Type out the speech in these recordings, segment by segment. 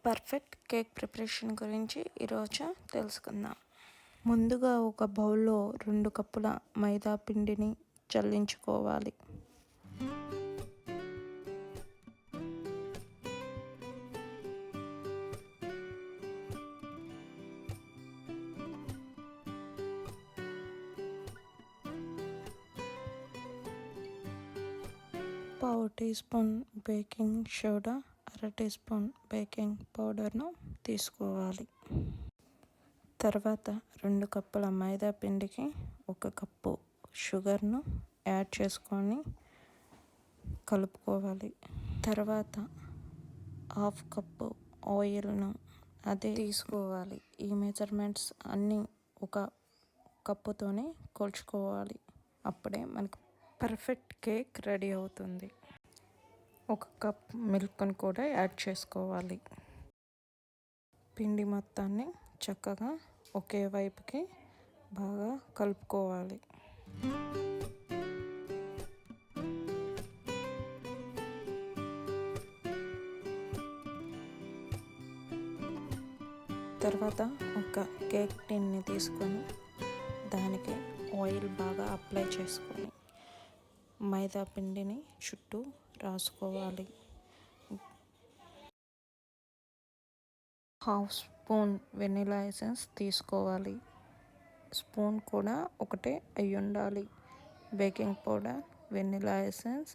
Perfect cake preparation గురించి ఈరోజు తెలుసుకుందాం. ముందుగా ఒక బౌల్లో 2 కప్పుల మైదా పిండిని చల్లించుకోవాలి. పావు టీ స్పూన్ బేకింగ్ సోడా, అర టీ స్పూన్ బేకింగ్ పౌడర్ను తీసుకోవాలి. తర్వాత 2 కప్పుల మైదా పిండికి 1 కప్పు షుగర్ను యాడ్ చేసుకొని కలుపుకోవాలి. తర్వాత 1/2 కప్పు ఆయిల్ను అదే తీసుకోవాలి. ఈ మెజర్మెంట్స్ అన్నీ ఒక కప్పుతోనే కొలుచుకోవాలి. అప్పుడే మనకు పర్ఫెక్ట్ కేక్ రెడీ అవుతుంది. 1 కప్ మిల్క్ను కూడా యాడ్ చేసుకోవాలి. పిండి మొత్తాన్ని చక్కగా ఒకే వైపుకి బాగా కలుపుకోవాలి. తర్వాత ఒక కేక్ టిన్ని తీసుకొని దానికి ఆయిల్ బాగా అప్లై చేసుకొని మైదా పిండిని చుట్టూ రాసుకోవాలి. 1/2 స్పూన్ వెనిలా ఎసెన్స్ తీసుకోవాలి. స్పూన్ కూడా ఒకటే అయి ఉండాలి. Baking powder, vanilla essence,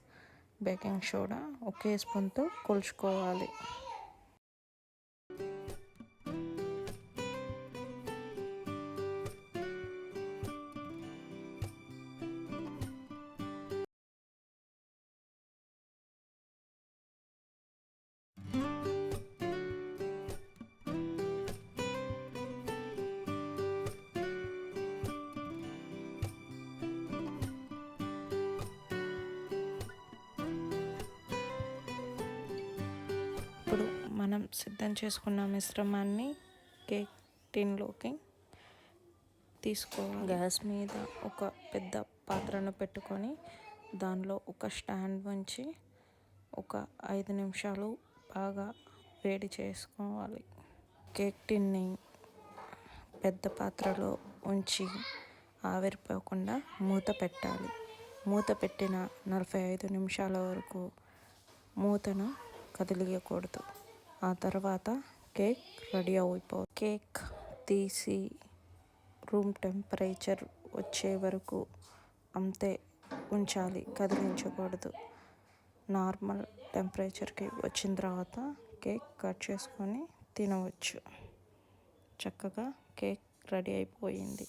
baking soda ఒకే స్పూన్తో కొలుచుకోవాలి. ఇప్పుడు మనం సిద్ధం చేసుకున్న మిశ్రమాన్ని కేక్ టిన్లోకి తీసుకోవాలి. గ్యాస్ మీద ఒక పెద్ద పాత్రను పెట్టుకొని దానిలో ఒక స్టాండ్ ఉంచి ఒక 5 నిమిషాలు బాగా వేడి చేసుకోవాలి. కేక్ టిన్ని పెద్ద పాత్రలో ఉంచి ఆవిరిపోకుండా మూత పెట్టాలి. మూత పెట్టిన 45 నిమిషాల వరకు మూతను కదిలియకూడదు. ఆ తర్వాత కేక్ రెడీ అయిపోతుంది. కేక్ తీసి రూమ్ టెంపరేచర్ వచ్చే వరకు అంతే ఉంచాలి, కదిలించకూడదు. నార్మల్ టెంపరేచర్కి వచ్చిన తర్వాత కేక్ కట్ చేసుకొని తినవచ్చు. చక్కగా కేక్ రెడీ అయిపోయింది.